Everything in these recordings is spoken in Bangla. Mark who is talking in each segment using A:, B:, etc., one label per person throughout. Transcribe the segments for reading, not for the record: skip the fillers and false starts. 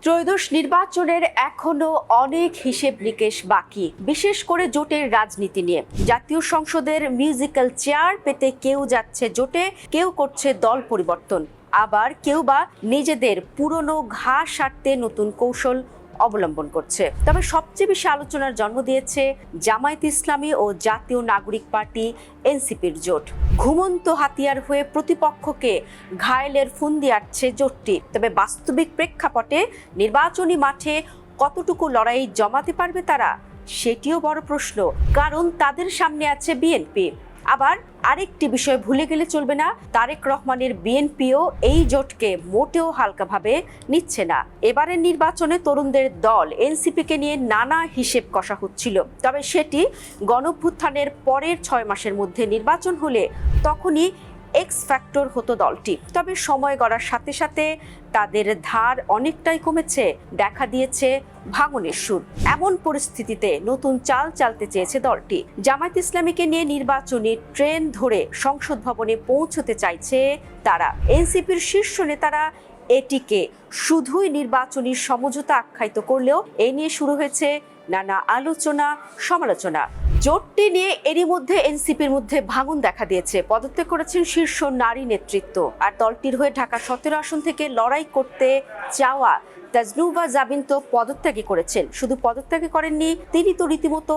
A: ত্রয়োদশ নির্বাচনের এখনো অনেক হিসেব নিকেশ বাকি, বিশেষ করে জোটের রাজনীতি নিয়ে। জাতীয় সংসদের মিউজিক্যাল চেয়ার পেতে কেউ যাচ্ছে জোটে, কেউ করছে দল পরিবর্তন, আবার কেউ বা নিজেদের পুরনো ঘা সারতে নতুন কৌশল অবলম্বন করছে। তবে সবচেয়ে বেশি আলোচনার জন্ম দিয়েছে জামায়াত ইসলামী ও জাতীয় নাগরিক পার্টি এনসিপির জোট। ঘুমন্ত হাতিয়ার হয়ে প্রতিপক্ষকে ঘায়েলের ফুন্দি আটছে জোটটি। তবে বাস্তবিক প্রেক্ষাপটে নির্বাচনী মাঠে কতটুকু লড়াই জমাতে পারবে তারা, সেটিও বড় প্রশ্ন। কারণ তাদের সামনে আছে বিএনপি। আবার আরেকটি বিষয় ভুলে গেলে চলবে না, তারেক রহমানের বিএনপিও এই জোটকে মোটেও হালকাভাবে নিচ্ছে না। এবারের নির্বাচনে তরুণদের দল এনসিপিকে নিয়ে নানা হিসেব কষা হচ্ছিল। তবে সেটি গণঅভ্যুত্থানের পরের 6 মাসের মধ্যে নির্বাচন হলে তখনই এক্স ফ্যাক্টর হতো দলটি। তবে সময় গড়ার সাথে সাথে তাদের ধার অনেকটাই কমেছে, দেখা দিয়েছে ভাঙনের সুর। এমন পরিস্থিতিতে নতুন চাল চালতে চেয়েছে দলটি। জামায়াত ইসলামীকে নিয়ে নির্বাচনী ট্রেন ধরে সংসদ ভবনে পৌঁছতে চাইছে তারা। এনসিপির শীর্ষ নেতারা এটিকে শুধুই নির্বাচনী সমঝোতা আখ্যায়িত করলেও এ নিয়ে শুরু হয়েছে নানা আলোচনা সমালোচনা। জোটটি নিয়ে এরই মধ্যে এনসিপির মধ্যে ভাঙন দেখা দিয়েছে। পদত্যাগ করেছেন শীর্ষ নারী নেতৃত্ব। আর দলটির হয়ে ঢাকা 17 আসন থেকে লড়াই করতে চাওয়া তাজনুবা জাবিন তো পদত্যাগই করেছেন। শুধু পদত্যাগই করেননি, তিনি তো রীতিমতো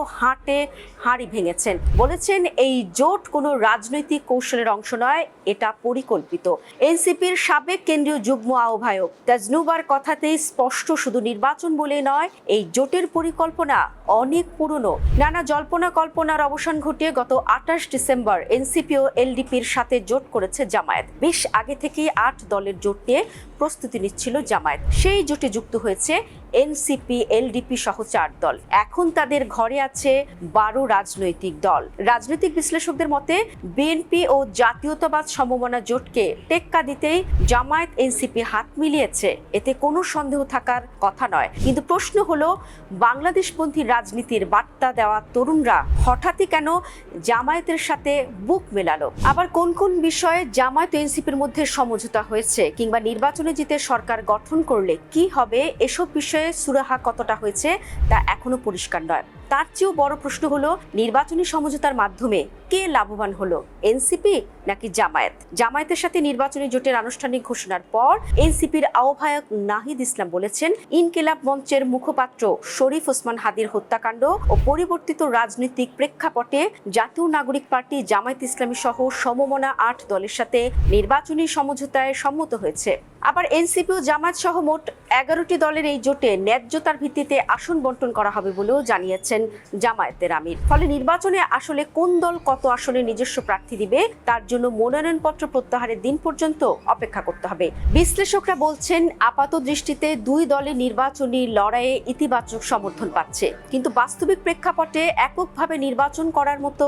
A: হাঁড়ি ভেঙেছেন। বলেছেন এই জোট কোনো রাজনৈতিক কৌশলের অংশ নয়, এটা পরিকল্পিত। এনসিপির সাবেক কেন্দ্রীয় যুগ্ম আহ্বায়ক তাজনুবার কথাতেই স্পষ্ট, শুধু নির্বাচন বলে নয়, এই জোটের পরিকল্পনা অনেক পুরনো। নানা জল্পনা কল্পনার অবসান ঘটিয়ে গত 28 ডিসেম্বর এনসিপি ও এলডিপির সাথে জোট করেছে জামায়াত। বেশ আগে থেকেই 8 দলের জোট নিয়ে প্রস্তুতি নিচ্ছিল জামায়াত। সেই জোটে যুক্ত হয়েছে এনসিপি, এলডিপি সহ 4 দল। এখন তাদের ঘরে আছে 12 রাজনৈতিক দল। রাজনৈতিক বিশ্লেষকদের মতে বিএনপি ও জাতীয়তাবাদ সমমনা জোটকে টেক্কা দিতেই জামায়াত এনসিপি হাত মিলিয়েছে, এতে কোনো সন্দেহ থাকার কথা নয়। কিন্তু প্রশ্ন হলো, বাংলাদেশপন্থী রাজনীতির বার্তা দেওয়া তরুণরা হঠাৎই কেন জামায়াতের সাথে বুক মেলালো? আবার কোন কোন বিষয়ে জামায়াত এনসিপির মধ্যে সমঝোতা হয়েছে, কিংবা নির্বাচনে জিতে সরকার গঠন করলে কি হবে, এসব বিষয়ে সুরাহা কতটা হয়েছে তা এখনো পরিষ্কার নয়। তার চেয়েও বড় প্রশ্ন হলো, নির্বাচনী সমঝোতার মাধ্যমে কে লাভবান হলো, এনসিপি নাকি জামায়াত? জামায়াতের সাথে নির্বাচনী জোটের আনুষ্ঠানিক ঘোষণার পর এনসিপির আহ্বায়ক নাহিদ ইসলাম বলেছেন, ইনকিলাব মঞ্চের মুখপাত্র শরীফ ওসমান হাদির হত্যাকাণ্ড ও পরিবর্তিত রাজনৈতিক প্রেক্ষাপটে জাতীয় নাগরিক পার্টি, জামায়াত ইসলামী সহ সমমনা 8 দলের সাথে নির্বাচনী সমঝোতায় সম্মত হয়েছে। আবার এনসিপি ও জামায়াত সহ মোট 11টি দলের এই জোটে ন্যায্যতার ভিত্তিতে আসন বন্টন করা হবে বলেও জানিয়েছেন জামায়াতের আমির। ফলে নির্বাচনে আসলে কোন দল কত আসনে নিজস্ব প্রার্থী দিবে তার জন্য মনোনয়নপত্র প্রত্যাহারের দিন পর্যন্ত অপেক্ষা করতে হবে। বিশ্লেষকরা বলছেন, আপাত দৃষ্টিতে 2 দলের নির্বাচনী লড়াইয়ে ইতিবাচক সমর্থন পাচ্ছে, কিন্তু বাস্তবিক প্রেক্ষাপটে এককভাবে নির্বাচন করার মতো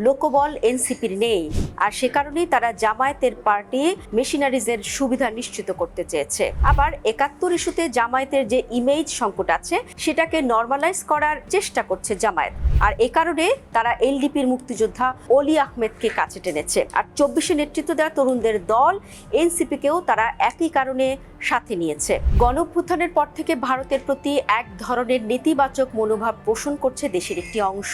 A: লোকবল এনসিপির নেই। আর সে কারণেই তারা জামায়াতের পার্টি মেশিনারিজের সুবিধা নিশ্চিত করতে চেয়েছে। আবার 71 ইস্যুতে জামায়াতের যে ইমেজ সংকট আছে সেটাকে নরমালাইজ করার চেষ্টা করছে জামায়াত। আর এ কারণে তারা এলডিপির মুক্তিযোদ্ধা অলি আহমেদকে কাছে টেনেছে। আর 24-এ নেতৃত্ব দেওয়া তরুণদের দল এনসিপিকেও তারা একই কারণে সাথে নিয়েছে। গণঅভ্যুত্থানের পর থেকে ভারতের প্রতি এক ধরনের নেতিবাচক মনোভাব পোষণ করছে দেশের একটি অংশ।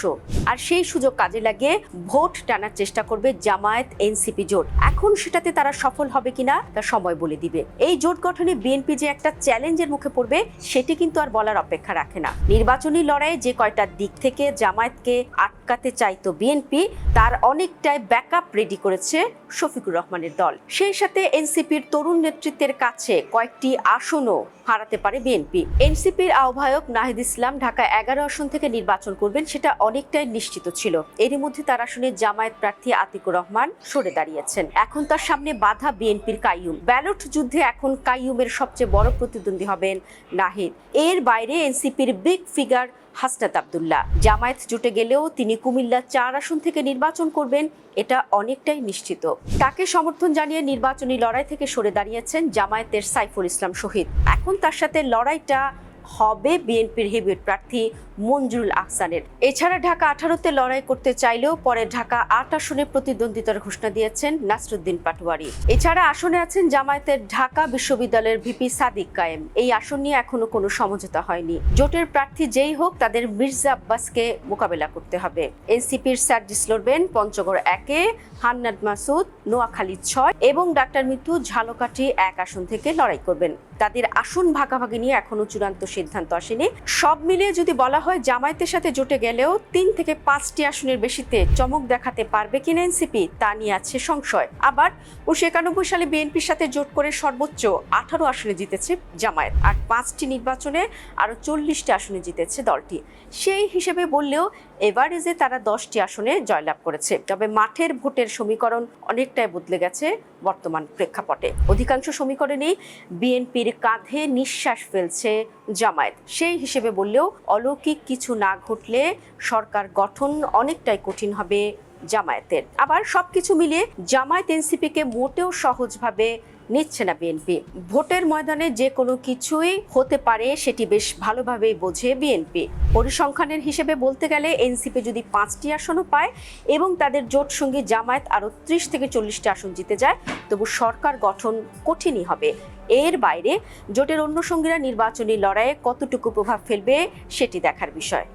A: আর সেই সুযোগ কাজে লাগিয়ে ভোট টানার চেষ্টা করবে জামায়াত এনসিপি জোট। এখন সেটাতে তারা সফল হবে কিনা তা সময় বলে দিবে। এই জোট গঠনে বিএনপি যে একটা চ্যালেঞ্জের মুখে পড়বে সেটি কিন্তু আর বলার অপেক্ষা রাখে না। নির্বাচনী লড়াইয়ে যে কয়টা দিক থেকে জামায়াতকে আটকাতে চাইতো বিএনপি, তার অনেকটাই ব্যাকআপ রেডি করেছে শফিকুর রহমানের দল। সেই সাথে এনসিপির তরুণ নেতৃত্বের কাছে কয়েকটি আসনও হারাতে পারে বিএনপি। এনসিপির আহ্বায়ক নাহিদ ইসলাম ঢাকা 11 আসন থেকে নির্বাচন করবেন, সেটা অনেকটাই নিশ্চিত ছিল। এরই মধ্যে তার আসনে জামায়াত প্রার্থী আতিকুর রহমান সরে দাঁড়িয়েছেন। এখন তার সামনে বাধা বিএনপির কাইয়ুম। ব্যালট যুদ্ধে এখন কাইয়ুমের সবচেয়ে বড় প্রতিদ্বন্দ্বী হবেন নাহিদ। এর বাইরে এনসিপির বিগ ফিগার হাসনাত আব্দুল্লাহ। জামায়াত জুটে গেলেও তিনি কুমিল্লা 4 আসন থেকে নির্বাচন করবেন, এটা অনেকটাই নিশ্চিত। তাকে সমর্থন জানিয়ে নির্বাচনী লড়াই থেকে সরে দাঁড়িয়েছেন জামায়াতের সাইফুল ইসলাম শহীদ। এখন তার সাথে লড়াইটা হবে বিএনপির হেভিওয়েট প্রার্থী মঞ্জুরুল আহসানের। এছাড়া ঢাকা 18-তে লড়াই করতে চাইলেও পরে ঢাকা 8 আসনে প্রতিদ্বন্দ্বিতার ঘোষণা দিয়েছেন নাসরুদ্দিন পাটোয়ারি। এছাড়া আসনে আছেন জামায়াতের ঢাকা বিশ্ববিদ্যালয়ের ভিপি সাদিক কায়েম। এই আসন নিয়ে এখনো কোনো সমঝোতা হয়নি। জোটের প্রার্থী যেই হোক তাদের মির্জা আব্বাসকে মোকাবেলা করতে হবে। এনসিপির সার্জিস লড়বেন পঞ্চগড় 1-এ, হান্নান মাসুদ নোয়াখালী 6 এবং ডাক্তার মিঠু ঝালকাঠি 1 আসন থেকে লড়াই করবেন। তাদের আসন ভাগাভাগি নিয়ে এখনো চূড়ান্ত সিদ্ধান্ত আসেনি। সব মিলিয়ে যদি বলা হয় জামায়াতের সাথে জোটে গেলেও 3 থেকে 5টি আসনের বেশিতে চমক দেখাতে পারবে কিনা এনসিপি তা নিয়ে আছে সংশয়। আবার 1991 সালে বিএনপির সাথে জোট করে সর্বোচ্চ 18 আসনে জিতেছে জামায়াত, আর 5টি নির্বাচনে আরো 40টি আসনে জিতেছে দলটি। সেই হিসেবে বললেও এভারেজে তারা 10টি আসনে জয়লাভ করেছে। তবে মাঠের ভোটের সমীকরণ অনেকটাই বদলে গেছে বর্তমান প্রেক্ষাপটে। অধিকাংশ সমীকরণেই বিএনপির কাঁধে নিঃশ্বাস ফেলছে জামায়াত। সেই হিসেবে বললেও অলৌকিক কিছু না ঘটলে সরকার গঠন অনেকটাই কঠিন হবে জামায়াতের। আবার সবকিছু মিলিয়ে জামায়াত এনসিপিকে মোটেও সহজভাবে নিচ্ছে না বিএনপি। ভোটের ময়দানে যে কোনো কিছুই হতে পারে সেটি বেশ ভালোভাবেই বোঝে বিএনপি। পরিসংখ্যানের হিসেবে বলতে গেলে এনসিপি যদি 5টি আসনও পায় এবং তাদের জোট সঙ্গী জামায়াত আরো 30 থেকে 40টি আসন জিতে যায়, তবু সরকার গঠন কঠিনই হবে। এর বাইরে জোটের অন্য সঙ্গীরা নির্বাচনী লড়াইয়ে কতটুকু প্রভাব ফেলবে সেটি দেখার বিষয়।